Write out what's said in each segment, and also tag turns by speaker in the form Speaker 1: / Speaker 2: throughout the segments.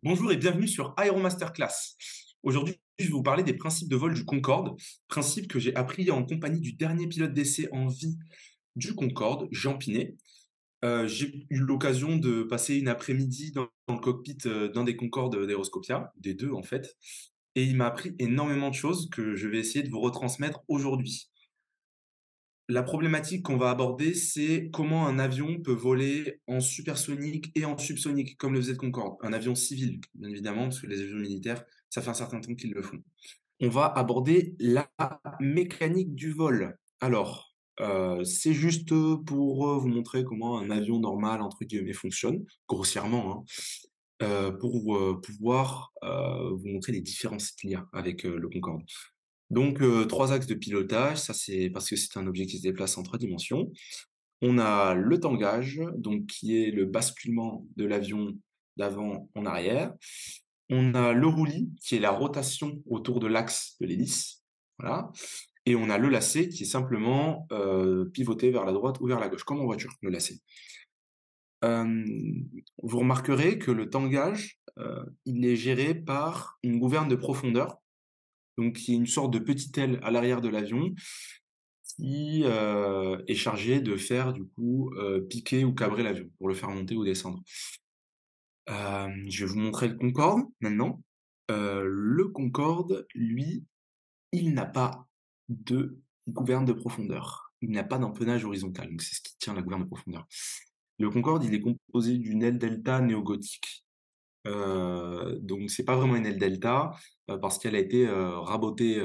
Speaker 1: Bonjour et bienvenue sur Aero Masterclass. Aujourd'hui, je vais vous parler des principes de vol du Concorde, principes que j'ai appris en compagnie du dernier pilote d'essai en vie du Concorde, Jean Pinet. J'ai eu l'occasion de passer une après-midi dans le cockpit d'un des Concorde d'Aeroscopia, des deux en fait, et il m'a appris énormément de choses que je vais essayer de vous retransmettre aujourd'hui. La problématique qu'on va aborder, c'est comment un avion peut voler en supersonique et en subsonique, comme le faisait le Concorde. Un avion civil, bien évidemment, parce que les avions militaires, ça fait un certain temps qu'ils le font. On va aborder la mécanique du vol. Alors, c'est juste pour vous montrer comment un avion normal, entre guillemets, fonctionne, grossièrement, hein, pour pouvoir vous montrer les différences qu'il y a avec le Concorde. Donc, 3 axes de pilotage, ça c'est parce que c'est un objet qui se déplace en 3 dimensions. On a le tangage, donc qui est le basculement de l'avion d'avant en arrière. On a le roulis, qui est la rotation autour de l'axe de l'hélice, voilà. Et on a le lacet, qui est simplement pivoté vers la droite ou vers la gauche, comme en voiture, le lacet. Vous remarquerez que le tangage, il est géré par une gouverne de profondeur, donc qui est une sorte de petite aile à l'arrière de l'avion, qui est chargé de faire du coup piquer ou cabrer l'avion pour le faire monter ou descendre. Je vais vous montrer le Concorde maintenant. Le Concorde, lui, il n'a pas de gouverne de profondeur. Il n'a pas d'empennage horizontal, donc c'est ce qui tient la gouverne de profondeur. Le Concorde, il est composé d'une aile delta néogothique. Donc c'est pas vraiment une aile delta parce qu'elle a été rabotée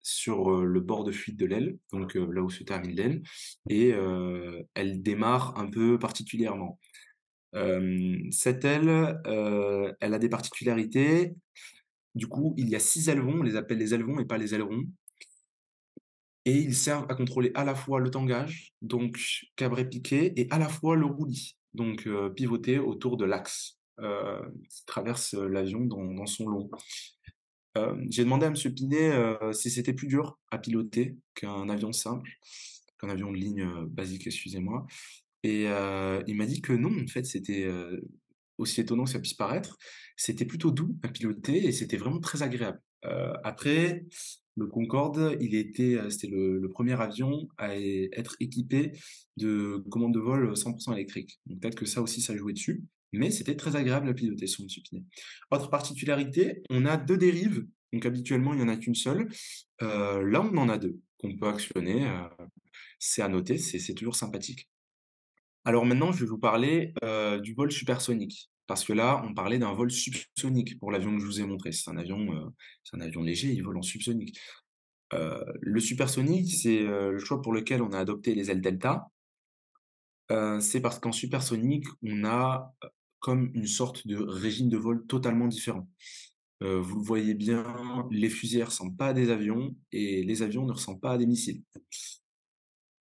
Speaker 1: sur le bord de fuite de l'aile, donc là où se termine l'aile, et elle démarre un peu particulièrement. Cette aile, elle a des particularités. Du coup, il y a 6 ailerons, on les appelle les ailerons et pas les ailerons, et ils servent à contrôler à la fois le tangage, donc cabrer piqué, et à la fois le roulis, donc pivoter autour de l'axe qui traverse l'avion dans son long. J'ai demandé à Monsieur Pinet si c'était plus dur à piloter qu'un avion simple, qu'un avion de ligne basique, excusez-moi. Et il m'a dit que non, en fait, c'était aussi étonnant que ça puisse paraître, c'était plutôt doux à piloter et c'était vraiment très agréable. Après, le Concorde, c'était le premier avion à être équipé de commandes de vol 100% électriques. Donc peut-être que ça aussi, ça jouait dessus, mais c'était très agréable à piloter sur Monsieur Pinet. Autre particularité, on a 2 dérives, donc habituellement il y en a qu'une seule. Là, on en a 2 qu'on peut actionner, c'est à noter, c'est toujours sympathique. Alors maintenant, je vais vous parler du vol supersonique. Parce que là, on parlait d'un vol subsonique pour l'avion que je vous ai montré. C'est un avion léger, il vole en subsonique. Le supersonique, c'est le choix pour lequel on a adopté les ailes delta. C'est parce qu'en supersonique, on a comme une sorte de régime de vol totalement différent. Vous le voyez bien, les fusées ne ressemblent pas à des avions et les avions ne ressemblent pas à des missiles.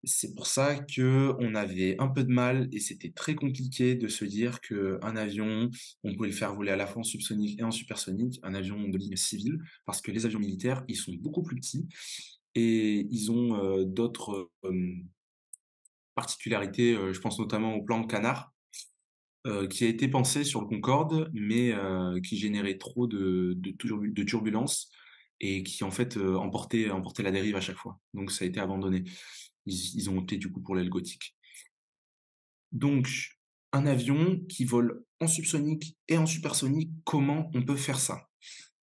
Speaker 1: C'est pour ça que on avait un peu de mal et c'était très compliqué de se dire qu'un avion, on pouvait le faire voler à la fois en subsonique et en supersonique, un avion de ligne civile, parce que les avions militaires, ils sont beaucoup plus petits et ils ont d'autres particularités. Je pense notamment au plan Canard, qui a été pensé sur le Concorde, mais qui générait trop de turbulences et qui en fait emportait la dérive à chaque fois. Donc ça a été abandonné. Ils ont opté du coup pour l'aile gothique. Donc, un avion qui vole en subsonique et en supersonique, comment on peut faire ça?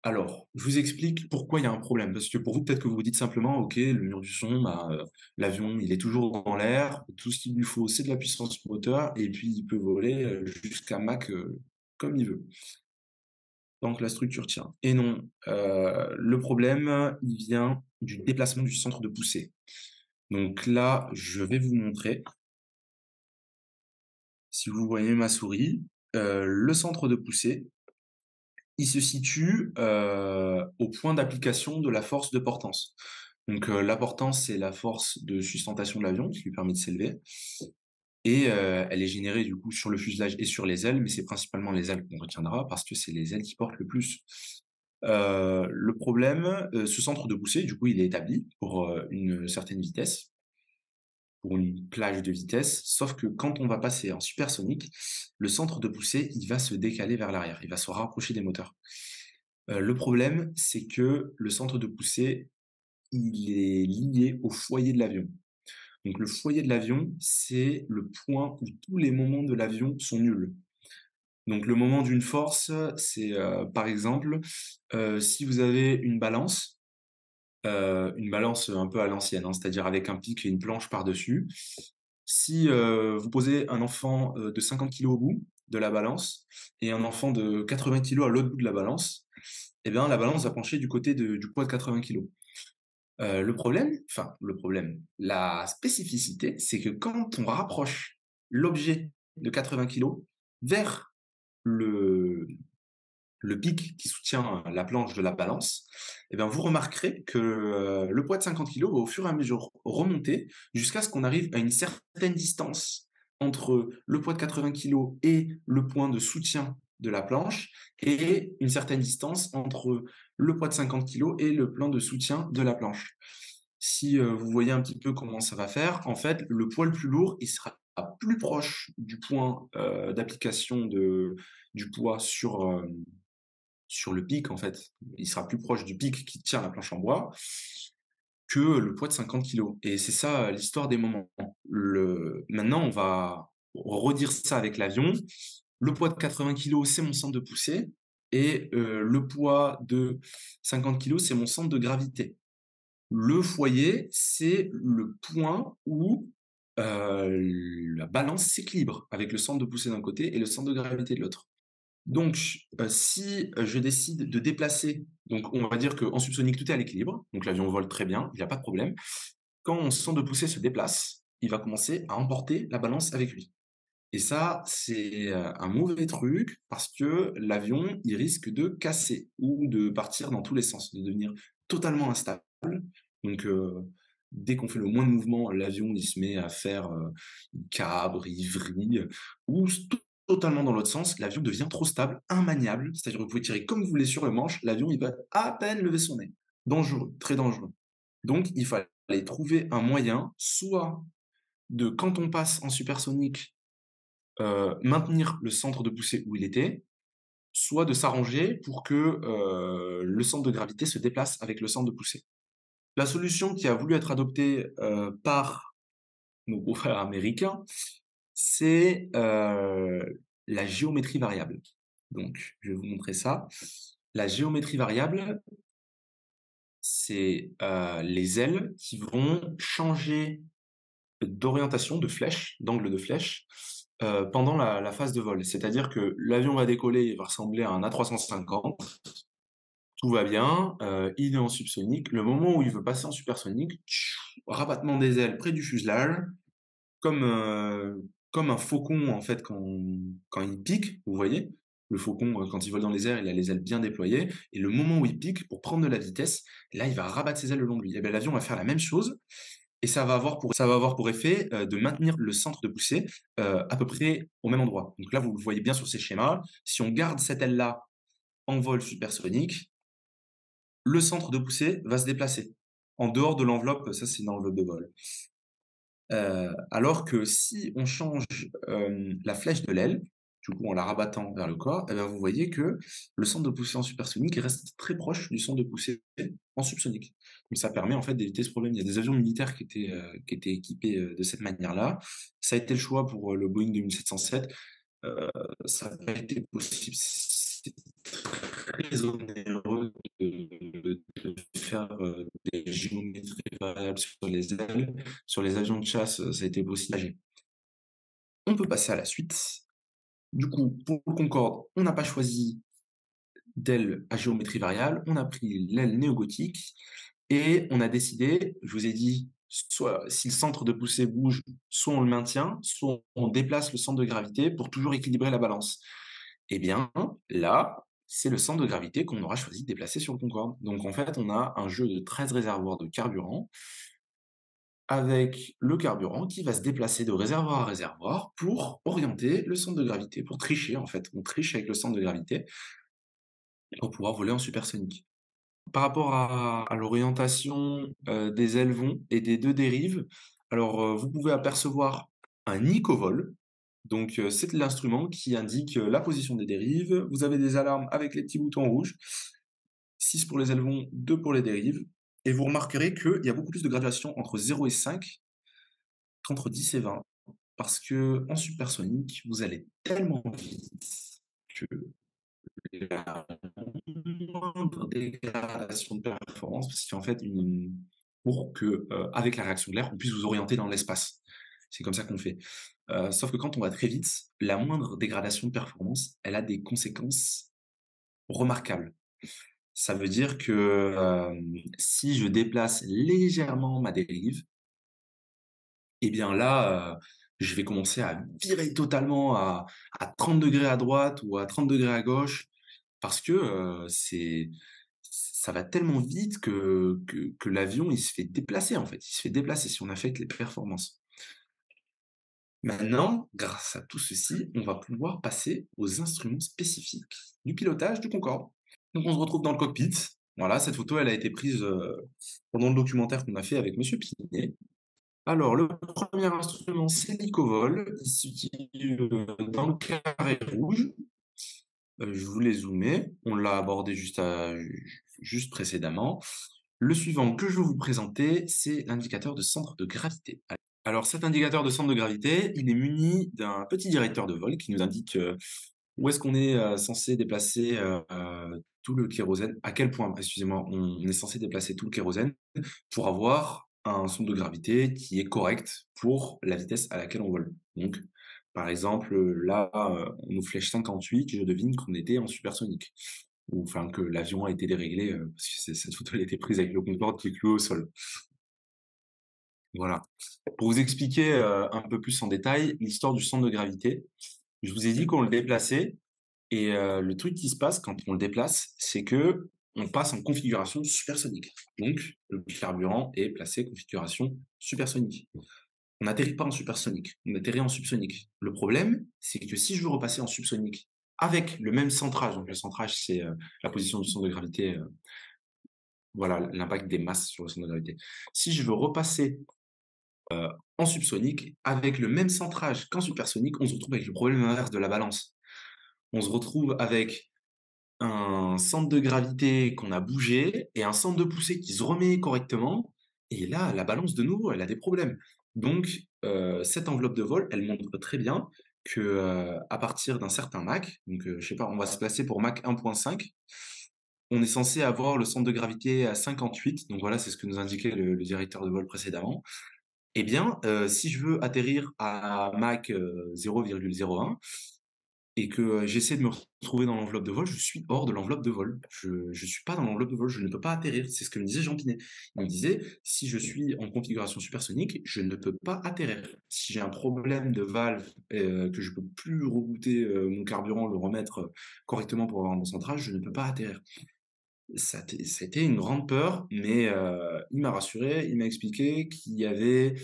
Speaker 1: Alors, je vous explique pourquoi il y a un problème. Parce que pour vous, peut-être que vous vous dites simplement, OK, le mur du son, bah, l'avion, il est toujours dans l'air, tout ce qu'il lui faut, c'est de la puissance moteur, et puis il peut voler jusqu'à Mach comme il veut, tant que la structure tient. Et non, le problème, il vient du déplacement du centre de poussée. Donc là, je vais vous montrer. Si vous voyez ma souris, le centre de poussée, il se situe au point d'application de la force de portance. Donc la portance, c'est la force de sustentation de l'avion qui lui permet de s'élever. Et elle est générée du coup sur le fuselage et sur les ailes, mais c'est principalement les ailes qu'on retiendra parce que c'est les ailes qui portent le plus. Le problème, ce centre de poussée, du coup, il est établi pour une certaine vitesse. pour une plage de vitesse, sauf que quand on va passer en supersonique, le centre de poussée, il va se décaler vers l'arrière, il va se rapprocher des moteurs. Le problème, c'est que le centre de poussée, il est lié au foyer de l'avion. Donc le foyer de l'avion, c'est le point où tous les moments de l'avion sont nuls. Donc le moment d'une force, c'est, par exemple, si vous avez une balance un peu à l'ancienne, hein, c'est-à-dire avec un pic et une planche par-dessus. Si, vous posez un enfant, de 50 kilos au bout de la balance et un enfant de 80 kilos à l'autre bout de la balance, eh bien la balance va pencher du côté du poids de 80 kilos. La spécificité, c'est que quand on rapproche l'objet de 80 kilos vers le le pic qui soutient la planche de la balance, eh bien, vous remarquerez que le poids de 50 kilos va au fur et à mesure remonter jusqu'à ce qu'on arrive à une certaine distance entre le poids de 80 kilos et le point de soutien de la planche, et une certaine distance entre le poids de 50 kilos et le plan de soutien de la planche. Si vous voyez un petit peu comment ça va faire, en fait, le poids le plus lourd, il sera plus proche du point d'application du poids sur le pic, en fait. Il sera plus proche du pic qui tient la planche en bois que le poids de 50 kilos. Et c'est ça l'histoire des moments. Maintenant, on va redire ça avec l'avion. Le poids de 80 kilos, c'est mon centre de poussée. Et le poids de 50 kilos, c'est mon centre de gravité. Le foyer, c'est le point où la balance s'équilibre avec le centre de poussée d'un côté et le centre de gravité de l'autre. Donc, si je décide de déplacer, donc on va dire qu'en subsonique, tout est à l'équilibre, donc l'avion vole très bien, il n'y a pas de problème. Quand mon centre de poussée se déplace, il va commencer à emporter la balance avec lui. Et ça, c'est un mauvais truc parce que l'avion, il risque de casser ou de partir dans tous les sens, de devenir totalement instable. Donc, dès qu'on fait le moins de mouvement, l'avion, il se met à faire, il cabre, il vrille, ou totalement dans l'autre sens, l'avion devient trop stable, immaniable, c'est-à-dire que vous pouvez tirer comme vous voulez sur le manche, l'avion, il va à peine lever son nez. Dangereux, très dangereux. Donc, il fallait trouver un moyen, soit de, quand on passe en supersonique, maintenir le centre de poussée où il était, soit de s'arranger pour que le centre de gravité se déplace avec le centre de poussée. La solution qui a voulu être adoptée par nos confrères américains, c'est la géométrie variable. Donc, je vais vous montrer ça. La géométrie variable, c'est les ailes qui vont changer d'orientation, de flèche, d'angle de flèche, pendant la phase de vol. C'est-à-dire que l'avion va décoller, il va ressembler à un A350, tout va bien, il est en subsonique. Le moment où il veut passer en supersonique, rabattement des ailes près du fuselage, comme, comme un faucon en fait quand il pique, vous voyez? Le faucon, quand il vole dans les airs, il a les ailes bien déployées, et le moment où il pique, pour prendre de la vitesse, là, il va rabattre ses ailes le long de lui. Et bien l'avion va faire la même chose, et ça va avoir pour effet, de maintenir le centre de poussée, à peu près au même endroit. Donc là, vous le voyez bien sur ces schémas. Si on garde cette aile-là en vol supersonique, le centre de poussée va se déplacer. En dehors de l'enveloppe, ça c'est une enveloppe de vol. Alors que si on change, la flèche de l'aile, du coup en la rabattant vers le corps, et bien vous voyez que le centre de poussée en supersonique reste très proche du centre de poussée en subsonique. Donc ça permet en fait d'éviter ce problème. Il y a des avions militaires qui étaient équipés, de cette manière-là. Ça a été le choix pour, le Boeing 2707. Heu, Ça n'a pas été possible. C'est très onéreux de faire, des géométries variables sur les ailes. Sur les avions de chasse, ça a été possible. On peut passer à la suite. Du coup, pour le Concorde, on n'a pas choisi d'aile à géométrie variable, on a pris l'aile néogothique et on a décidé, je vous ai dit, soit si le centre de poussée bouge, soit on le maintient, soit on déplace le centre de gravité pour toujours équilibrer la balance. Eh bien, là, c'est le centre de gravité qu'on aura choisi de déplacer sur le Concorde. Donc en fait, on a un jeu de 13 réservoirs de carburant avec le carburant qui va se déplacer de réservoir à réservoir pour orienter le centre de gravité, pour tricher en fait. On triche avec le centre de gravité pour pouvoir voler en supersonique. Par rapport à l'orientation, des ailerons et des 2 dérives, Alors, vous pouvez apercevoir un Icovol. Donc, c'est l'instrument qui indique la position des dérives. Vous avez des alarmes avec les petits boutons rouges, 6 pour les élevons, 2 pour les dérives. Et vous remarquerez qu'il y a beaucoup plus de graduation entre 0 et 5 qu'entre 10 et 20. Parce que en supersonique, vous allez tellement vite que la moindre dégradation de performance, parce qu'en fait, pour que, avec la réaction de l'air, on puisse vous orienter dans l'espace. C'est comme ça qu'on fait. Sauf que quand on va très vite, la moindre dégradation de performance, elle a des conséquences remarquables. Ça veut dire que si je déplace légèrement ma dérive, et bien là, je vais commencer à virer totalement à 30 degrés à droite ou à 30 degrés à gauche parce que ça va tellement vite que l'avion, il se fait déplacer en fait. Il se fait déplacer si on affecte les performances. Maintenant, grâce à tout ceci, on va pouvoir passer aux instruments spécifiques du pilotage du Concorde. Donc on se retrouve dans le cockpit. Voilà, cette photo, elle a été prise pendant le documentaire qu'on a fait avec Monsieur Pinet. Alors, le premier instrument, c'est l'Icovol. Il se situe dans le carré rouge. Je vous l'ai zoomé. On l'a abordé juste précédemment. Le suivant que je vais vous présenter, c'est l'indicateur de centre de gravité. Alors, cet indicateur de centre de gravité, il est muni d'un petit directeur de vol qui nous indique où est-ce qu'on est censé déplacer tout le kérosène, à quel point, excusez-moi, on est censé déplacer tout le kérosène pour avoir un centre de gravité qui est correct pour la vitesse à laquelle on vole. Donc, par exemple, là, on nous flèche 58, je devine qu'on était en supersonique. Ou enfin que l'avion a été déréglé, parce que cette photo elle a été prise avec le Concorde qui est cloué au sol. Voilà. Pour vous expliquer un peu plus en détail l'histoire du centre de gravité, je vous ai dit qu'on le déplaçait et le truc qui se passe quand on le déplace, c'est que on passe en configuration supersonique. Donc, le carburant est placé configuration supersonique. On n'atterrit pas en supersonique, on atterrit en subsonique. Le problème, c'est que si je veux repasser en subsonique avec le même centrage, donc le centrage, c'est la position du centre de gravité, voilà, l'impact des masses sur le centre de gravité. Si je veux repasser en subsonique avec le même centrage qu'en supersonique, on se retrouve avec le problème inverse de la balance. On se retrouve avec un centre de gravité qu'on a bougé et un centre de poussée qui se remet correctement. Et là, la balance, de nouveau, elle a des problèmes. Donc, cette enveloppe de vol, elle montre très bien que à partir d'un certain Mach, donc je sais pas, on va se placer pour Mach 1.5, on est censé avoir le centre de gravité à 58. Donc voilà, c'est ce que nous indiquait le directeur de vol précédemment. Eh bien, si je veux atterrir à Mach 0,01, et que j'essaie de me retrouver dans l'enveloppe de vol, je suis hors de l'enveloppe de vol. Je ne suis pas dans l'enveloppe de vol, je ne peux pas atterrir. C'est ce que me disait Jean Pinet. Il me disait, si je suis en configuration supersonique, je ne peux pas atterrir. Si j'ai un problème de valve, que je peux plus rebooter mon carburant, le remettre correctement pour avoir un bon centrage, je ne peux pas atterrir. C'était une grande peur, mais il m'a rassuré, il m'a expliqué qu'il y avait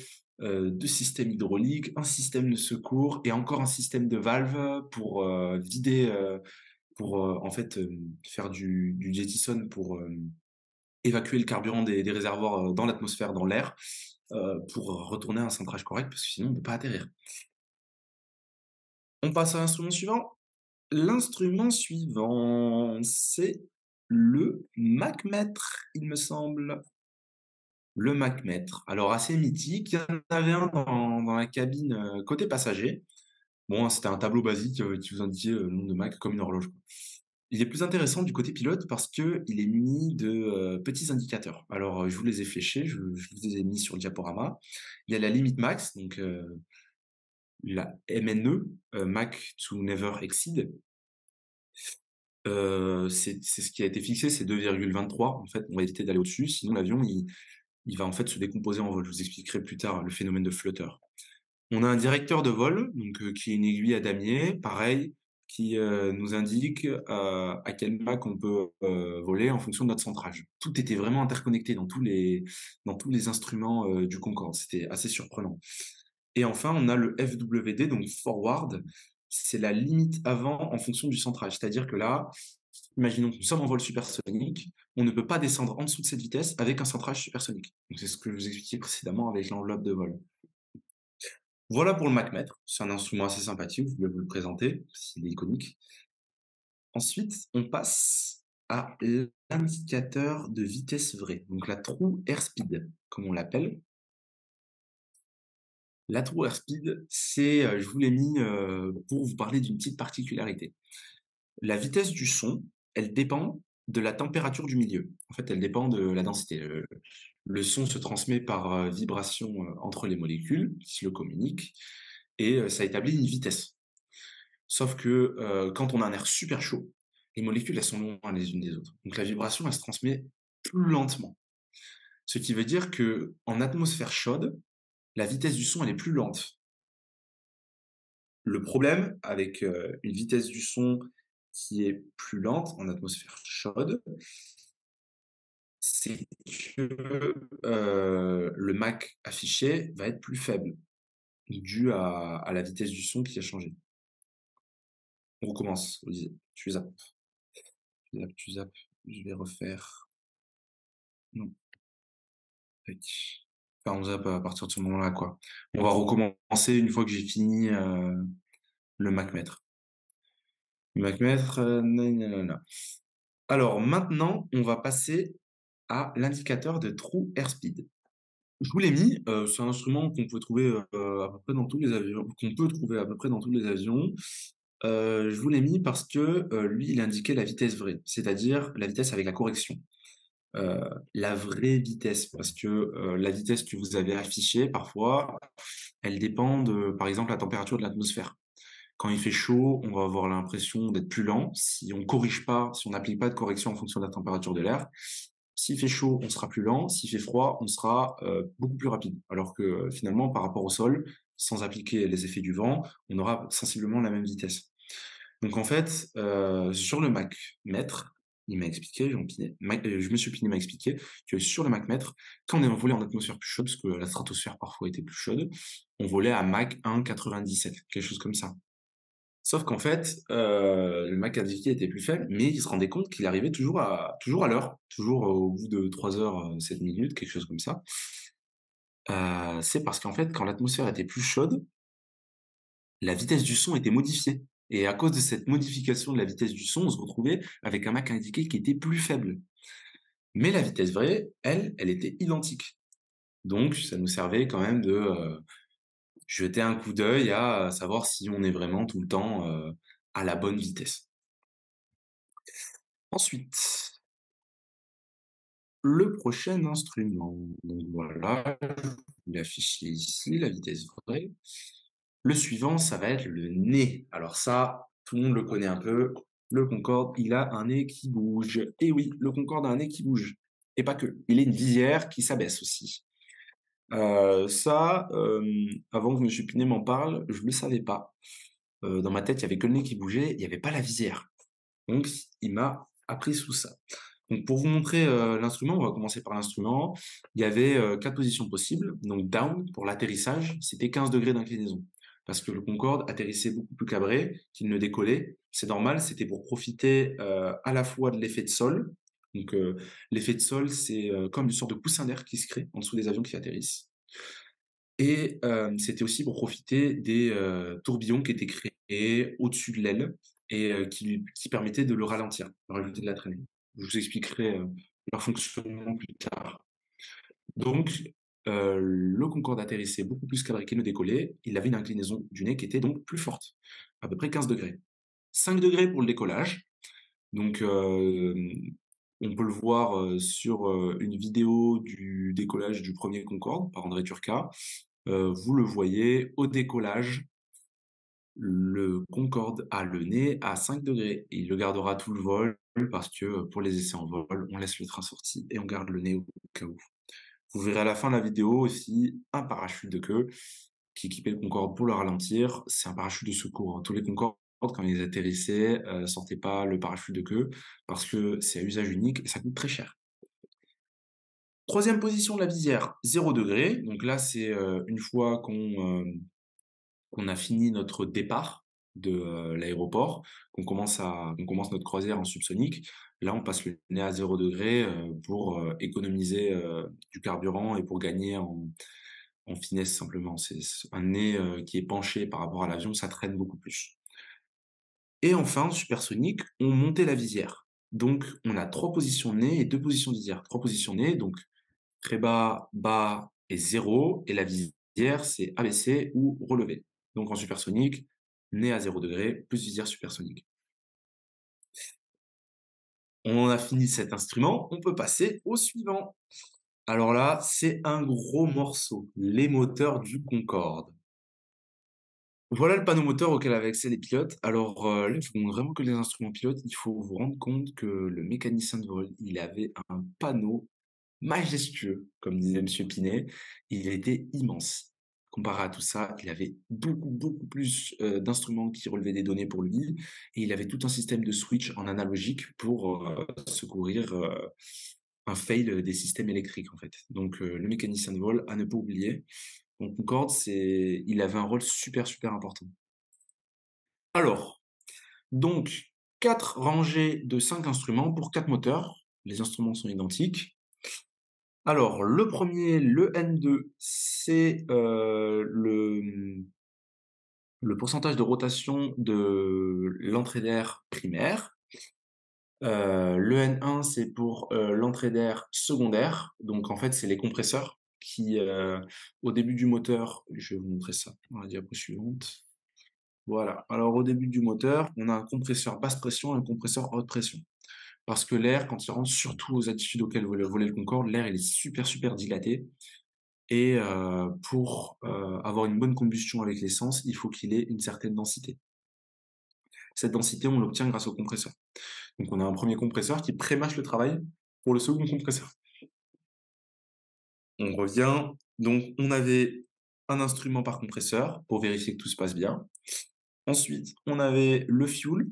Speaker 1: 2 systèmes hydrauliques, un système de secours et encore un système de valve pour vider, pour en fait faire du jettison pour évacuer le carburant des réservoirs dans l'atmosphère, dans l'air, pour retourner à un centrage correct, parce que sinon on ne peut pas atterrir. On passe à l'instrument suivant. L'instrument suivant, c'est le machmètre, il me semble. Le machmètre. Alors assez mythique, il y en avait un dans la cabine côté passager. Bon, c'était un tableau basique qui vous indiquait le nombre de Mach comme une horloge, quoi. Il est plus intéressant du côté pilote parce que il est muni de petits indicateurs. Alors, je vous les ai fléchés, je vous les ai mis sur le diaporama. Il y a la limite max, donc la MNE, Mach to Never Exceed. C'est ce qui a été fixé, c'est 2,23. En fait, on va éviter d'aller au-dessus, sinon l'avion, il va en fait se décomposer en vol. Je vous expliquerai plus tard le phénomène de flotteur. On a un directeur de vol, donc qui est une aiguille à damier, pareil, qui nous indique à quel Mach on peut voler en fonction de notre centrage. Tout était vraiment interconnecté dans tous les instruments du Concorde. C'était assez surprenant. Et enfin, on a le FWD, donc forward. C'est la limite avant en fonction du centrage. C'est-à-dire que là, imaginons que nous sommes en vol supersonique, on ne peut pas descendre en dessous de cette vitesse avec un centrage supersonique. Donc c'est ce que je vous expliquais précédemment avec l'enveloppe de vol. Voilà pour le machmètre. C'est un instrument assez sympathique, je voulais vous le présenter, s'il est iconique. Ensuite, on passe à l'indicateur de vitesse vraie, donc la true airspeed, comme on l'appelle. La true airspeed, c'est, je vous l'ai mis pour vous parler d'une petite particularité. La vitesse du son, elle dépend de la température du milieu. En fait, elle dépend de la densité. Le son se transmet par vibration entre les molécules qui se le communiquent et ça établit une vitesse. Sauf que quand on a un air super chaud, les molécules, elles sont loin les unes des autres. Donc la vibration, elle se transmet plus lentement. Ce qui veut dire que en atmosphère chaude, la vitesse du son, elle est plus lente. Le problème avec une vitesse du son qui est plus lente en atmosphère chaude, c'est que le Mach affiché va être plus faible, dû à la vitesse du son qui a changé. On recommence, Olivier. Tu zappes, tu zappes, tu zappes. Je vais refaire. Non. Tac. Enfin, on zappe à partir de ce moment-là, quoi. On va recommencer une fois que j'ai fini le Mach-mètre. Le Mach-mètre, nanana. Alors maintenant, on va passer à l'indicateur de True Airspeed. Je vous l'ai mis, c'est un instrument qu'on peut trouver à peu près dans tous les avions, qu'on peut trouver à peu près dans tous les avions. Je vous l'ai mis parce que lui, il indiquait la vitesse vraie, c'est-à-dire la vitesse avec la correction. Euh, la vraie vitesse, parce que la vitesse que vous avez affichée, parfois, elle dépend de, par exemple, la température de l'atmosphère. Quand il fait chaud, on va avoir l'impression d'être plus lent. Si on corrige pas, si on n'applique pas de correction en fonction de la température de l'air, s'il fait chaud, on sera plus lent. S'il fait froid, on sera beaucoup plus rapide. Alors que finalement, par rapport au sol, sans appliquer les effets du vent, on aura sensiblement la même vitesse. Donc en fait, sur le Mach mètre, il m'a expliqué, Monsieur Pinet m'a expliqué que sur le Mach mètre, quand on volait en atmosphère plus chaude, parce que la stratosphère parfois était plus chaude, on volait à Mach 1,97, quelque chose comme ça. Sauf qu'en fait, le Mach indiqué était plus faible, mais il se rendait compte qu'il arrivait toujours à l'heure, toujours au bout de 3 heures, 7 minutes, quelque chose comme ça. C'est parce qu'en fait, quand l'atmosphère était plus chaude, la vitesse du son était modifiée. Et à cause de cette modification de la vitesse du son, on se retrouvait avec un Mach indiqué qui était plus faible. Mais la vitesse vraie, elle était identique. Donc, ça nous servait quand même de jeter un coup d'œil à savoir si on est vraiment tout le temps à la bonne vitesse. Ensuite, le prochain instrument. Donc voilà, je vous l'ai affiché ici, la vitesse vraie. Le suivant, ça va être le nez. Alors ça, tout le monde le connaît un peu. Le Concorde, il a un nez qui bouge. Et oui, le Concorde a un nez qui bouge. Et pas que. Il a une visière qui s'abaisse aussi. Ça, avant que M. Pinet m'en parle, je ne le savais pas. Dans ma tête, il y avait que le nez qui bougeait, il n'y avait pas la visière. Donc, il m'a appris sous ça. Donc, pour vous montrer l'instrument, on va commencer par l'instrument. Il y avait 4 positions possibles. Donc, down, pour l'atterrissage, c'était 15 degrés d'inclinaison. Parce que le Concorde atterrissait beaucoup plus cabré qu'il ne décollait. C'est normal, c'était pour profiter à la fois de l'effet de sol. Donc, l'effet de sol, c'est comme une sorte de coussin d'air qui se crée en dessous des avions qui atterrissent. Et c'était aussi pour profiter des tourbillons qui étaient créés au-dessus de l'aile et qui permettaient de le ralentir, de rajouter de la traînée. Je vous expliquerai leur fonctionnement plus tard. Donc, le Concorde atterrissait beaucoup plus cabré qu'il ne décollait. Il avait une inclinaison du nez qui était donc plus forte, à peu près 15 degrés. 5 degrés pour le décollage. Donc, on peut le voir sur une vidéo du décollage du premier Concorde par André Turca. Vous le voyez, au décollage, le Concorde a le nez à 5 degrés. Et il le gardera tout le vol parce que pour les essais en vol, on laisse le train sorti et on garde le nez au cas où. Vous verrez à la fin de la vidéo aussi un parachute de queue qui équipait le Concorde pour le ralentir. C'est un parachute de secours, hein. Tous les Concorde, quand ils atterrissaient, sortaient pas le parachute de queue parce que c'est à usage unique et ça coûte très cher. Troisième position de la visière, 0 degré. Donc là, c'est une fois qu'on a fini notre départ de l'aéroport, qu'on commence notre croisière en subsonique. Là, on passe le nez à 0 degré pour économiser du carburant et pour gagner en finesse simplement. C'est un nez, qui est penché par rapport à l'avion, ça traîne beaucoup plus. Et enfin, en supersonique, on montait la visière. Donc on a 3 positions nez et 2 positions visière. 3 positions nez, donc très bas, bas et 0, et la visière, c'est abaissé ou relevé. Donc en supersonique, nez à 0 degré plus visière supersonique. On a fini cet instrument, on peut passer au suivant. Alors là, c'est un gros morceau, les moteurs du Concorde. Voilà le panneau moteur auquel avaient accès les pilotes. Alors, là, il faut vraiment que les instruments pilotent, il faut vous rendre compte que le mécanicien de vol, il avait un panneau majestueux, comme disait monsieur Pinet. Il était immense. Comparé à tout ça, il avait beaucoup, beaucoup plus, d'instruments qui relevaient des données pour lui, et il avait tout un système de switch en analogique pour, secourir, un fail, des systèmes électriques, en fait. Donc, le mécanicien de vol à ne pas oublier. Donc Concorde, il avait un rôle super, super important. Alors, donc 4 rangées de 5 instruments pour 4 moteurs. Les instruments sont identiques. Alors, le premier, le N2, c'est, le pourcentage de rotation de l'entrée d'air primaire. Le N1, c'est pour, l'entrée d'air secondaire. Donc en fait, c'est les compresseurs qui, au début du moteur, je vais vous montrer ça dans la diapo suivante. Voilà. Alors au début du moteur, on a un compresseur basse pression et un compresseur haute pression. Parce que l'air, quand il rentre, surtout aux altitudes auxquelles volait le Concorde, l'air il est super, super dilaté. Et pour avoir une bonne combustion avec l'essence, il faut qu'il ait une certaine densité. Cette densité, on l'obtient grâce au compresseur. Donc on a un premier compresseur qui prémâche le travail pour le second compresseur. On revient, donc on avait un instrument par compresseur pour vérifier que tout se passe bien. Ensuite, on avait le fuel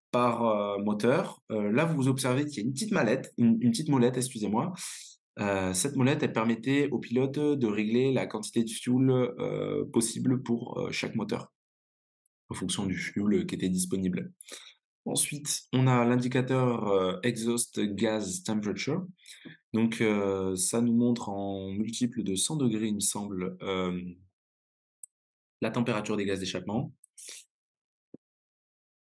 Speaker 1: par moteur. Là, vous observez qu'il y a une petite mallette, une petite molette, excusez-moi. Cette molette, elle permettait au pilote de régler la quantité de fuel possible pour chaque moteur, en fonction du fuel qui était disponible. Ensuite, on a l'indicateur exhaust gas temperature. Donc, ça nous montre en multiple de 100 degrés, il me semble, la température des gaz d'échappement.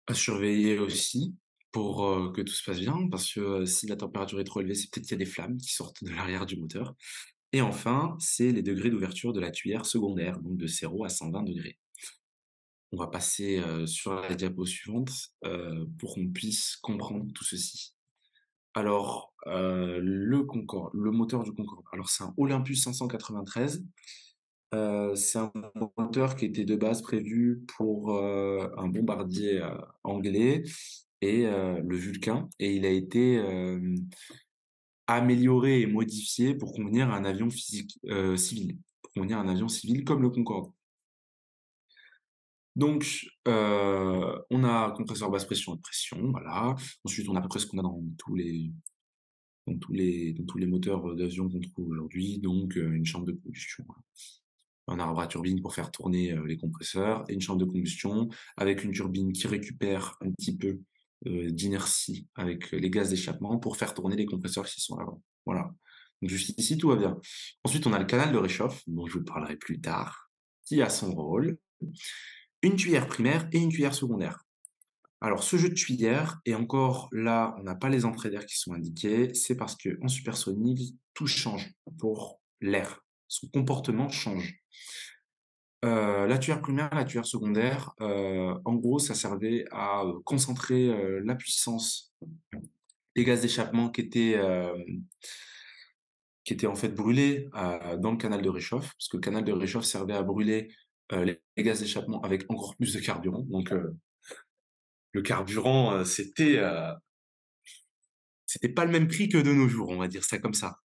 Speaker 1: À surveiller aussi pour, que tout se passe bien, parce que, si la température est trop élevée, c'est peut-être qu'il y a des flammes qui sortent de l'arrière du moteur. Et enfin, c'est les degrés d'ouverture de la tuyère secondaire, donc de 0 à 120 degrés. On va passer, sur la diapo suivante, pour qu'on puisse comprendre tout ceci. Alors, le moteur du Concorde, alors c'est un Olympus 593. C'est un moteur qui était de base prévu pour, un bombardier, anglais et le Vulcain, et il a été, amélioré et modifié pour convenir à un avion physique, civil, pour convenir à un avion civil comme le Concorde. Donc, on a compresseur basse pression et pression, voilà. Ensuite, on a à peu près ce qu'on a dans tous les moteurs, d'avion qu'on trouve aujourd'hui, donc, une chambre de combustion, un arbre à turbine pour faire tourner, les compresseurs, et une chambre de combustion avec une turbine qui récupère un petit peu, d'inertie avec les gaz d'échappement pour faire tourner les compresseurs qui sont à l'avant. Voilà. Donc jusqu'ici, tout va bien. Ensuite, on a le canal de réchauffe, dont je vous parlerai plus tard, qui a son rôle, une tuyère primaire et une tuyère secondaire. Alors ce jeu de tuyères, et encore là, on n'a pas les entrées d'air qui sont indiquées, c'est parce qu'en supersonique, tout change pour l'air. Son comportement change. La tuyère primaire, la tuyère secondaire, en gros, ça servait à, concentrer, la puissance des gaz d'échappement qui étaient en fait brûlés, dans le canal de réchauffe, parce que le canal de réchauffe servait à brûler, les gaz d'échappement avec encore plus de carburant. Donc, le carburant, c'était pas le même prix que de nos jours, on va dire ça comme ça.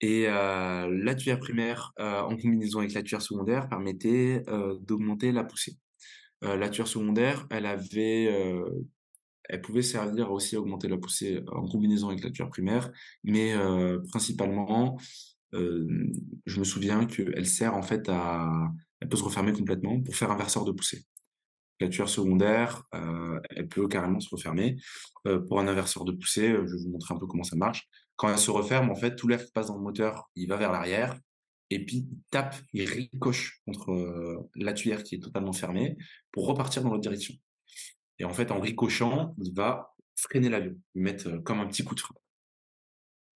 Speaker 1: Et la tuyère primaire, en combinaison avec la tuyère secondaire, permettait, d'augmenter la poussée. La tuyère secondaire, elle pouvait servir aussi à augmenter la poussée en combinaison avec la tuyère primaire, mais principalement, hem, je me souviens qu'elle sert en fait elle peut se refermer complètement pour faire un verseur de poussée. La tuyère secondaire, elle peut carrément se refermer. Pour un inverseur de poussée, je vais vous montrer un peu comment ça marche. Quand elle se referme, en fait, tout l'air qui passe dans le moteur, il va vers l'arrière, et puis il tape, il ricoche contre, la tuyère qui est totalement fermée pour repartir dans l'autre direction. Et en fait, en ricochant, il va freiner l'avion, lui mettre, comme un petit coup de frein.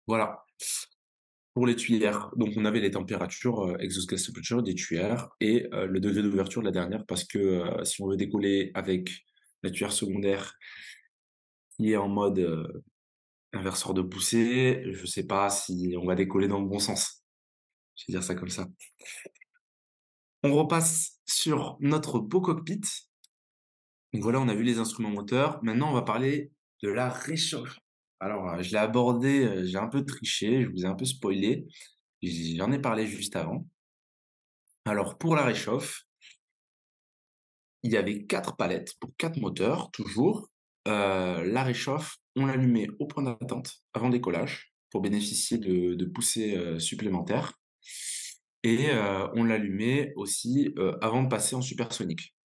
Speaker 1: Voilà, pour les tuyères. Donc on avait les températures, exhaust gas temperature des tuyères et le degré d'ouverture de la dernière parce que, si on veut décoller avec la tuyère secondaire qui est en mode, inverseur de poussée, je sais pas si on va décoller dans le bon sens. Je vais dire ça comme ça. On repasse sur notre beau cockpit. Donc voilà, on a vu les instruments moteurs. Maintenant, on va parler de la réchauffe. Alors, je l'ai abordé, j'ai un peu triché, je vous ai un peu spoilé. J'en ai parlé juste avant. Alors, pour la réchauffe, il y avait 4 palettes pour 4 moteurs, toujours. La réchauffe, on l'allumait au point d'attente avant décollage pour bénéficier de poussées supplémentaires. Et on l'allumait aussi avant de passer en supersonique.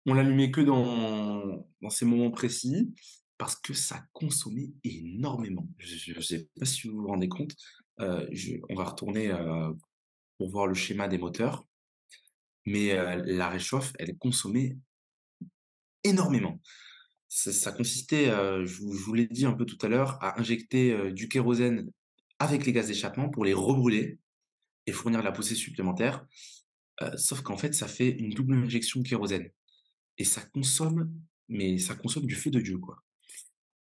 Speaker 1: On l'allumait que dans ces moments précis parce que ça consommait énormément. Je sais pas si vous vous rendez compte. On va retourner pour voir le schéma des moteurs, mais la réchauffe, elle consommait énormément. Ça consistait, je vous l'ai dit un peu tout à l'heure, à injecter, du kérosène avec les gaz d'échappement pour les rebrûler et fournir de la poussée supplémentaire. Sauf qu'en fait, ça fait une double injection de kérosène et ça consomme, mais ça consomme du feu de Dieu, quoi.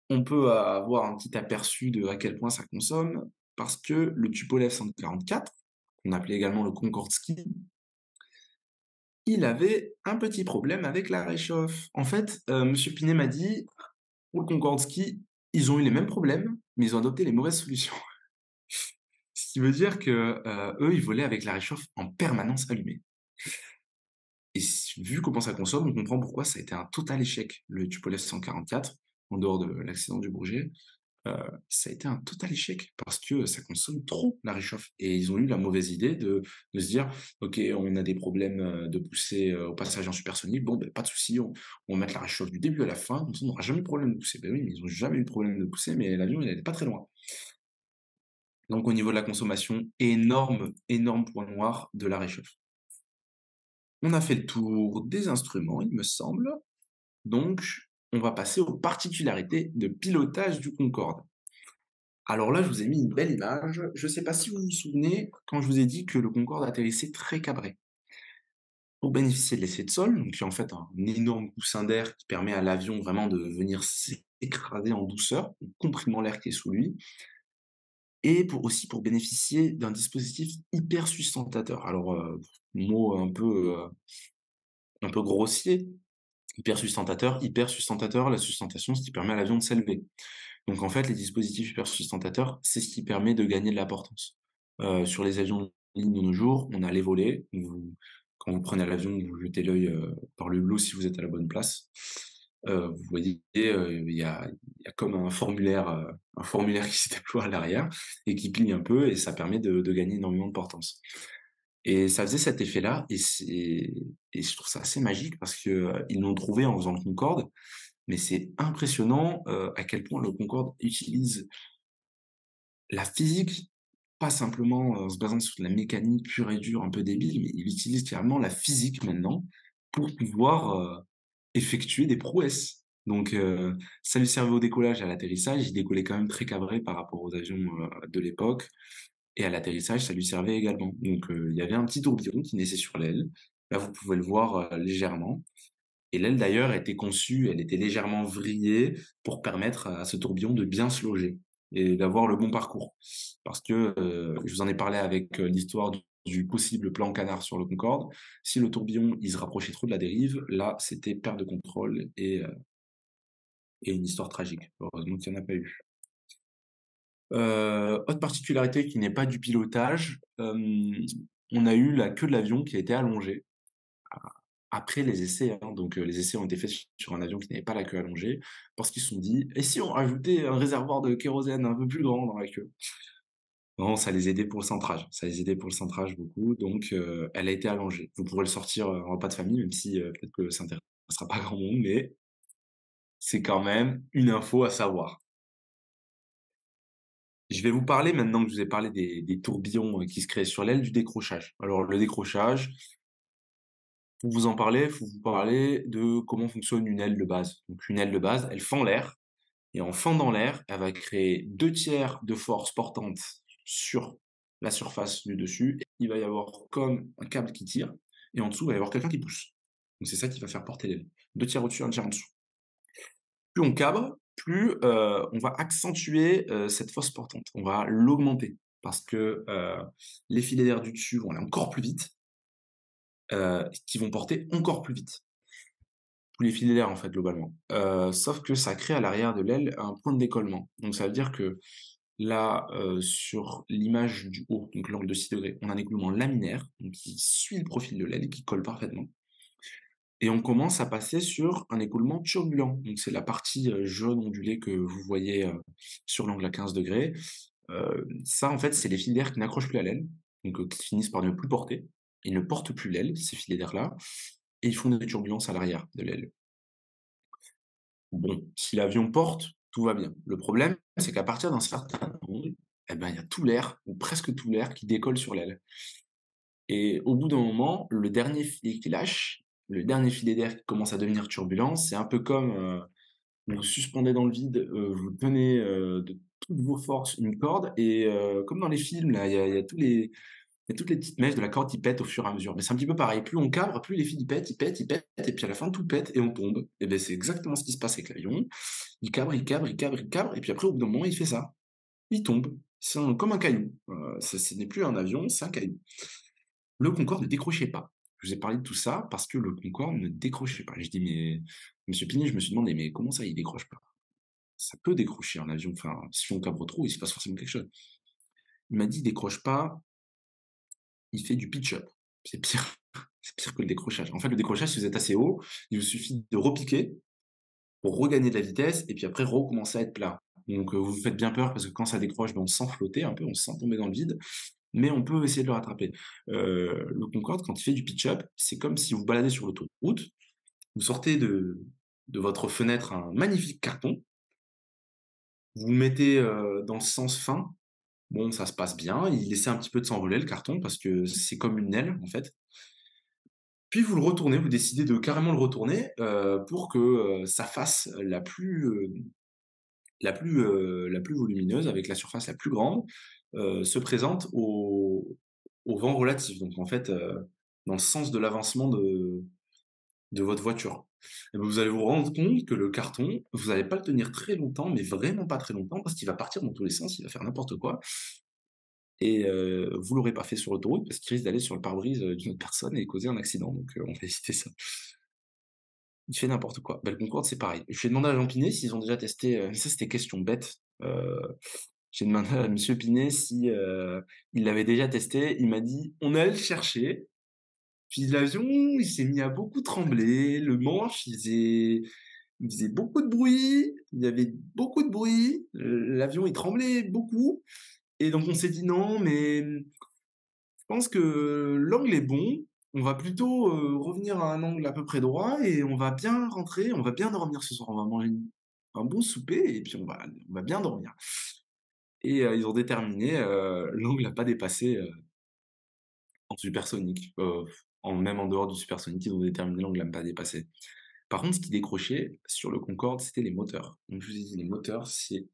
Speaker 1: On peut avoir un petit aperçu de à quel point ça consomme parce que le Tupolev 144, qu'on appelait également le Concorde Ski, il avait un petit problème avec la réchauffe. En fait, monsieur Pinet m'a dit: pour le Concorde Ski, ils ont eu les mêmes problèmes, mais ils ont adopté les mauvaises solutions. Ce qui veut dire que, eux, ils volaient avec la réchauffe en permanence allumée. Et vu comment ça consomme, on comprend pourquoi ça a été un total échec, le Tupolev 144, en dehors de l'accident du Bourget. Ça a été un total échec parce que ça consomme trop la réchauffe. Et ils ont eu la mauvaise idée de se dire, OK, on a des problèmes de poussée au passage en supersonique. Bon, ben, pas de souci, on va mettre la réchauffe du début à la fin, comme ça on n'aura jamais eu de problème de poussée. Ben oui, mais ils ont jamais eu de problème de poussée, mais l'avion, il n'allait pas très loin. Donc au niveau de la consommation, énorme, énorme point noir de la réchauffe. On a fait le tour des instruments, il me semble. Donc, on va passer aux particularités de pilotage du Concorde. Alors là, je vous ai mis une belle image. Je ne sais pas si vous vous souvenez quand je vous ai dit que le Concorde atterrissait très cabré. Pour bénéficier de l'effet de sol, donc qui est en fait un énorme coussin d'air qui permet à l'avion vraiment de venir s'écraser en douceur, en comprimant l'air qui est sous lui, et aussi pour bénéficier d'un dispositif hyper sustentateur. Alors, mot un peu grossier, hyper sustentateur, la sustentation, c'est ce qui permet à l'avion de s'élever. Donc en fait, les dispositifs hypersustentateurs, c'est ce qui permet de gagner de la portance. Sur les avions de ligne de nos jours, on a les volets. Quand vous prenez l'avion, vous jetez l'œil par le hublot si vous êtes à la bonne place. Vous voyez, il y a comme un formulaire qui se déploie à l'arrière et qui plie un peu et ça permet de gagner énormément de portance. Et ça faisait cet effet-là et je trouve ça assez magique parce que ils l'ont trouvé en faisant le Concorde, mais c'est impressionnant, à quel point le Concorde utilise la physique, pas simplement, en se basant sur de la mécanique pure et dure, un peu débile, mais il utilise carrément la physique maintenant pour pouvoir, effectuer des prouesses. Donc ça lui servait au décollage et à l'atterrissage, il décollait quand même très cabré par rapport aux avions, de l'époque et à l'atterrissage, ça lui servait également. Donc il y avait un petit tourbillon qui naissait sur l'aile. Là, vous pouvez le voir, légèrement et l'aile d'ailleurs était conçue, elle était légèrement vrillée pour permettre à ce tourbillon de bien se loger et d'avoir le bon parcours. Parce que je vous en ai parlé avec l'histoire du possible plan canard sur le Concorde. Si le tourbillon il se rapprochait trop de la dérive, là c'était perte de contrôle et une histoire tragique. Heureusement qu'il n'y en a pas eu. Autre particularité qui n'est pas du pilotage, on a eu la queue de l'avion qui a été allongée après les essais, hein. Donc, les essais ont été faits sur un avion qui n'avait pas la queue allongée, parce qu'ils se sont dit: «Et si on rajoutait un réservoir de kérosène un peu plus grand dans la queue?» Non, ça les aidait pour le centrage, ça les aidait pour le centrage beaucoup, donc elle a été allongée. Vous pourrez le sortir, en repas de famille, même si, peut-être que ça intéressera pas grand monde, mais c'est quand même une info à savoir. Je vais vous parler maintenant que je vous ai parlé des tourbillons, qui se créent sur l'aile, du décrochage. Alors le décrochage, pour vous en parler, il faut vous parler de comment fonctionne une aile de base. Donc une aile de base, elle fend l'air et en fendant l'air, elle va créer 2 tiers de force portante sur la surface du dessus. Il va y avoir comme un câble qui tire et en dessous, il va y avoir quelqu'un qui pousse. Donc c'est ça qui va faire porter l'aile. 2 tiers au-dessus, un tiers en dessous. Plus on cabre, plus, on va accentuer, cette force portante. On va l'augmenter parce que, les filets d'air du dessus vont aller encore plus vite, qui vont porter encore plus vite. Tous les filets d'air, en fait, globalement. Sauf que ça crée à l'arrière de l'aile un point de décollement. Donc ça veut dire que là, sur l'image du haut, donc l'angle de 6 degrés, on a un écoulement laminaire, donc qui suit le profil de l'aile et qui colle parfaitement. Et on commence à passer sur un écoulement turbulent. Donc c'est la partie, jaune ondulée que vous voyez, sur l'angle à 15 degrés. Ça, en fait, c'est les fils d'air qui n'accrochent plus à l'aile, donc qui finissent par ne plus porter. Ils ne portent plus l'aile, ces filets d'air-là, et ils font des turbulences à l'arrière de l'aile. Bon, si l'avion porte, tout va bien. Le problème, c'est qu'à partir d'un certain angle, eh ben, il y a tout l'air, ou presque tout l'air, qui décolle sur l'aile. Et au bout d'un moment, le dernier filet qui lâche, le dernier filet d'air qui commence à devenir turbulent, c'est un peu comme, vous vous suspendez dans le vide, vous tenez, de toutes vos forces une corde et comme dans les films là, il y a toutes les petites mèches de la corde qui pètent au fur et à mesure. Mais c'est un petit peu pareil, plus on cabre, plus les fils ils pètent, ils pètent, ils pètent et puis à la fin tout pète et on tombe. Et beh, c'est exactement ce qui se passe avec l'avion. Il cabre, il cabre, il cabre, il cabre et puis après au bout d'un moment il fait ça. Il tombe. Comme un caillou. Ce n'est plus un avion, c'est un caillou. Le Concorde ne décrochait pas. Je vous ai parlé de tout ça parce que le Concorde ne décrochait pas. Je dis: «Mais monsieur Pinet», je me suis demandé: «Mais comment ça il décroche pas?» Ça peut décrocher un avion, enfin, si on cabre trop, il se passe forcément quelque chose. Il m'a dit: «Il décroche pas, il fait du pitch up». C'est pire, c'est pire que le décrochage. En fait, le décrochage, si vous êtes assez haut, il vous suffit de repiquer pour regagner de la vitesse et puis après recommencer à être plat. Donc, vous vous faites bien peur parce que quand ça décroche, ben, on se sent flotter un peu, on se sent tomber dans le vide, mais on peut essayer de le rattraper. Le Concorde, quand il fait du pitch up, c'est comme si vous baladez sur l'autoroute, vous sortez de votre fenêtre un magnifique carton, vous le mettez, dans le sens fin. Bon, ça se passe bien, il essaie un petit peu de s'envoler le carton parce que c'est comme une aile, en fait. Puis vous le retournez, vous décidez de carrément le retourner, pour que, sa face la plus volumineuse, avec la surface la plus grande, se présente au vent relatif. Donc en fait, dans le sens de l'avancement de votre voiture. Et ben, vous allez vous rendre compte que le carton, vous allez pas le tenir très longtemps, mais vraiment pas très longtemps parce qu'il va partir dans tous les sens, il va faire n'importe quoi. Et vous l'aurez pas fait sur l'autoroute parce qu'il risque d'aller sur le pare-brise, d'une autre personne et causer un accident, donc on va éviter ça. Il fait n'importe quoi. Bah, le Concorde, c'est pareil. Je vais demander à Jean Pinet s'ils ont déjà testé, ça c'était question bête, j'ai demandé à monsieur Pinet si, il l'avait déjà testé. Il m'a dit: «On est allé le chercher, puis l'avion, il s'est mis à beaucoup trembler, le manche, il faisait beaucoup de bruit, il y avait beaucoup de bruit, l'avion, il tremblait beaucoup et donc on s'est dit: «Non, mais je pense que l'angle est bon, on va plutôt, revenir à un angle à peu près droit et on va bien rentrer, on va bien dormir ce soir. On va manger un bon souper et puis on va bien dormir» et ils ont déterminé, l'angle à pas dépasser, en supersonique, même en dehors du supersonique, ils ont déterminé l'angle à ne pas dépasser. Par contre, ce qui décrochait sur le Concorde, c'était les moteurs. Donc je vous ai dit, les moteurs, c'est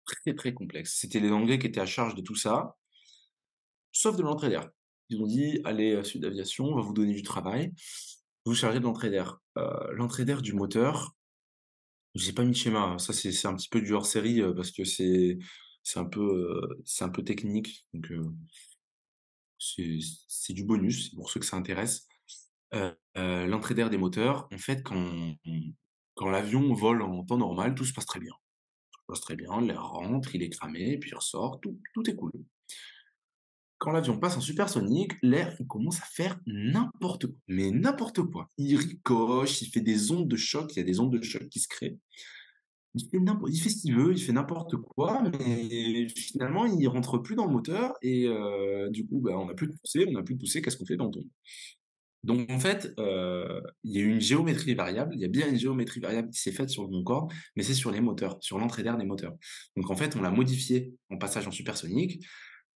Speaker 1: très, très complexe. C'était les Anglais qui étaient à charge de tout ça, sauf de l'entrée d'air. Ils ont dit: «Allez, Sud Aviation, on va vous donner du travail, vous chargez de l'entrée d'air». L'entrée d'air du moteur, j'ai pas mis de schéma, hein. Ça, c'est un petit peu du hors série, parce que c'est un peu technique, donc c'est c'est du bonus, c'est pour ceux que ça intéresse. L'entrée d'air des moteurs, en fait, quand l'avion vole en temps normal, tout se passe très bien. Tout se passe très bien, l'air rentre, il est cramé, puis il ressort, tout est cool. Quand l'avion passe en supersonique, l'air, il commence à faire n'importe quoi, mais n'importe quoi. Il ricoche, il fait des ondes de choc, il y a des ondes de choc qui se créent. Il fait ce qu'il veut, il fait n'importe quoi, mais finalement, il rentre plus dans le moteur et du coup, bah, on n'a plus de poussée, qu'est-ce qu'on fait? Bah, on tombe. Donc en fait, il y a eu une géométrie variable, il y a bien une géométrie variable qui s'est faite sur le Concorde, mais c'est sur les moteurs, sur l'entrée d'air des moteurs. Donc en fait, on l'a modifié en passage en supersonique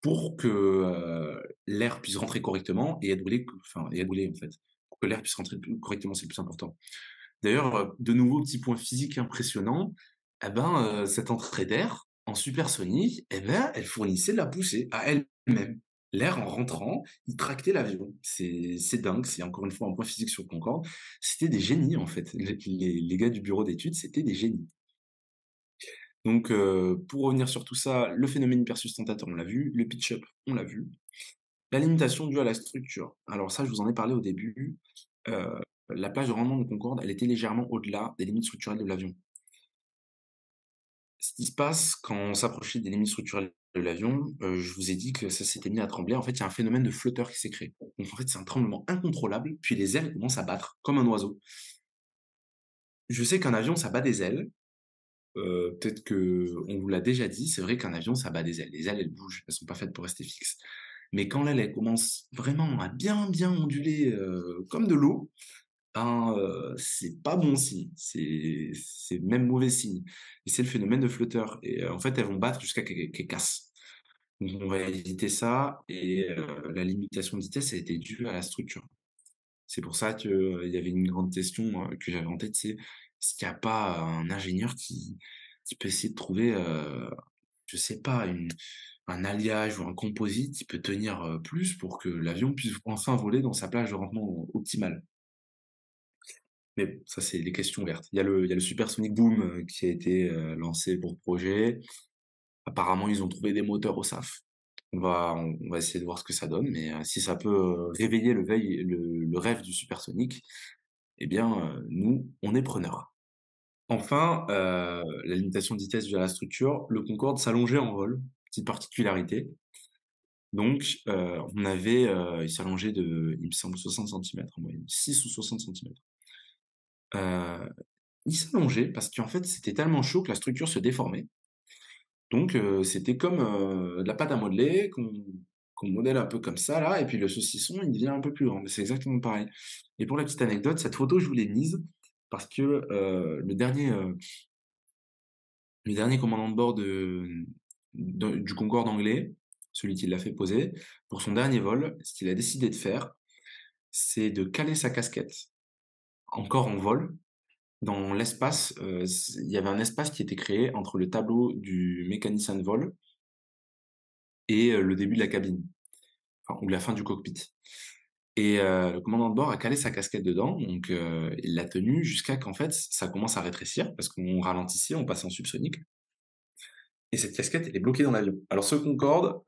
Speaker 1: pour que, l'air puisse rentrer correctement et être brûlé en fait. Pour que l'air puisse rentrer correctement, c'est le plus important. D'ailleurs, de nouveau, petit point physique impressionnant, eh ben, cette entrée d'air en supersonique, eh ben, elle fournissait de la poussée à elle-même. L'air en rentrant, il tractait l'avion. C'est dingue, c'est encore une fois un point physique sur le Concorde. C'était des génies en fait. Les gars du bureau d'études, c'était des génies. Donc, pour revenir sur tout ça, le phénomène hypersustentateur, on l'a vu, le pitch-up, on l'a vu. La limitation due à la structure. Alors ça, je vous en ai parlé au début. Heu, la plage de rendement de Concorde, elle était légèrement au-delà des limites structurelles de l'avion. Ce qui se passe quand on s'approchait des limites structurelles de l'avion, je vous ai dit que ça s'était mis à trembler. En fait, il y a un phénomène de flotteur qui s'est créé. Donc en fait, c'est un tremblement incontrôlable, puis les ailes commencent à battre comme un oiseau. Je sais qu'un avion, ça bat des ailes. Peut-être qu'on vous l'a déjà dit, c'est vrai qu'un avion, ça bat des ailes. Les ailes, elles bougent, elles sont pas faites pour rester fixes. Mais quand l'aile, elle commence vraiment à bien, bien onduler, comme de l'eau, ben, c'est pas bon signe, c'est même mauvais signe et c'est le phénomène de flotteur et en fait, elles vont battre jusqu'à qu'elles cassent. Donc on va éviter ça et la limitation de vitesse a été due à la structure. C'est pour ça que, il y avait une grande question, que j'avais en tête, c'est est-ce qu'il y a pas un ingénieur qui peut essayer de trouver, je sais pas, un alliage ou un composite qui peut tenir, plus pour que l'avion puisse enfin voler dans sa plage de rendement optimale? Mais bon, ça, c'est les questions ouvertes. Il y a le Supersonic Boom, qui a été, lancé pour le projet. Apparemment, ils ont trouvé des moteurs au SAF. On va essayer de voir ce que ça donne, mais si ça peut, réveiller le rêve du supersonique, eh bien, nous, on est preneurs. Enfin, la limitation de vitesse due à la structure, le Concorde s'allongeait en vol, petite particularité. Donc, il s'allongeait il me semble 60 centimètres en moyenne, 6 ou 60 centimètres. Heu Il s'allongeait parce qu'en fait, c'était tellement chaud que la structure se déformait. Donc, c'était comme, de la pâte à modeler qu'on modèle un peu comme ça là et puis le saucisson, il devient un peu plus grand. Mais c'est exactement pareil. Et pour la petite anecdote, cette photo, je vous l'ai mise parce que, le dernier commandant de bord du Concorde anglais, celui qui l'a fait poser, pour son dernier vol, ce qu'il a décidé de faire, c'est de caler sa casquette, encore en vol, dans l'espace, il y avait un espace qui était créé entre le tableau du mécanicien de vol et le début de la cabine, enfin ou la fin du cockpit et le commandant de bord a calé sa casquette dedans, donc il l'a tenue jusqu'à qu'en fait, ça commence à rétrécir parce qu'on ralentissait, on passait en subsonique et cette casquette, elle est bloquée dans l'avion. Alors ce Concorde,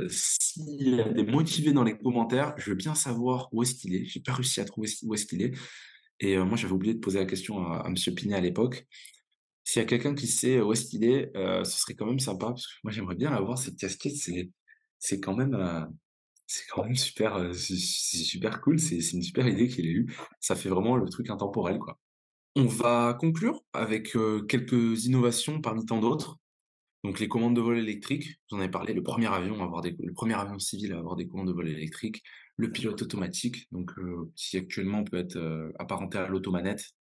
Speaker 1: s'il y a des motivés dans les commentaires, je veux bien savoir où est-ce qu'il est. J'ai pas réussi à trouver où est-ce qu'il est et moi j'avais oublié de poser la question à monsieur Pinet à l'époque. S'il y a quelqu'un qui sait où est-ce qu'il est, ce serait quand même sympa parce que moi j'aimerais bien l'avoir cette casquette, c'est quand même, c'est quand même super, c'est super cool, c'est une super idée qu'il ait eue. Ça fait vraiment le truc intemporel, quoi. On va conclure avec, quelques innovations parmi tant d'autres. Donc les commandes de vol électriques, vous en avez parlé, le premier avion civil à avoir des commandes de vol électriques, le pilote automatique, donc qui actuellement peut être, apparenté à l'automanette.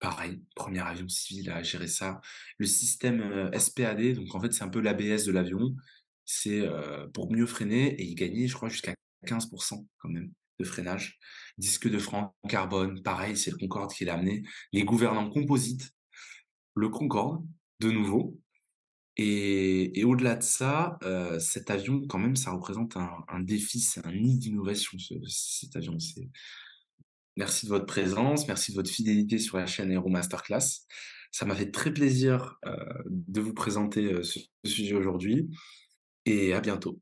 Speaker 1: Pareil, premier avion civil à gérer ça. Le système, SPAD, donc en fait, c'est un peu l'ABS de l'avion. C'est, pour mieux freiner et il gagnait, je crois, jusqu'à 15 quand même de freinage. Disque de frein en carbone, pareil, c'est le Concorde qui l'a amené. Les gouvernants composites, le Concorde, de nouveau et au-delà de ça, cet avion, quand même, ça représente un défi, c'est un nid d'innovation, cet avion. Merci de votre présence, merci de votre fidélité sur la chaîne Aero Masterclass. Ça m'a fait très plaisir, de vous présenter, ce sujet aujourd'hui et à bientôt.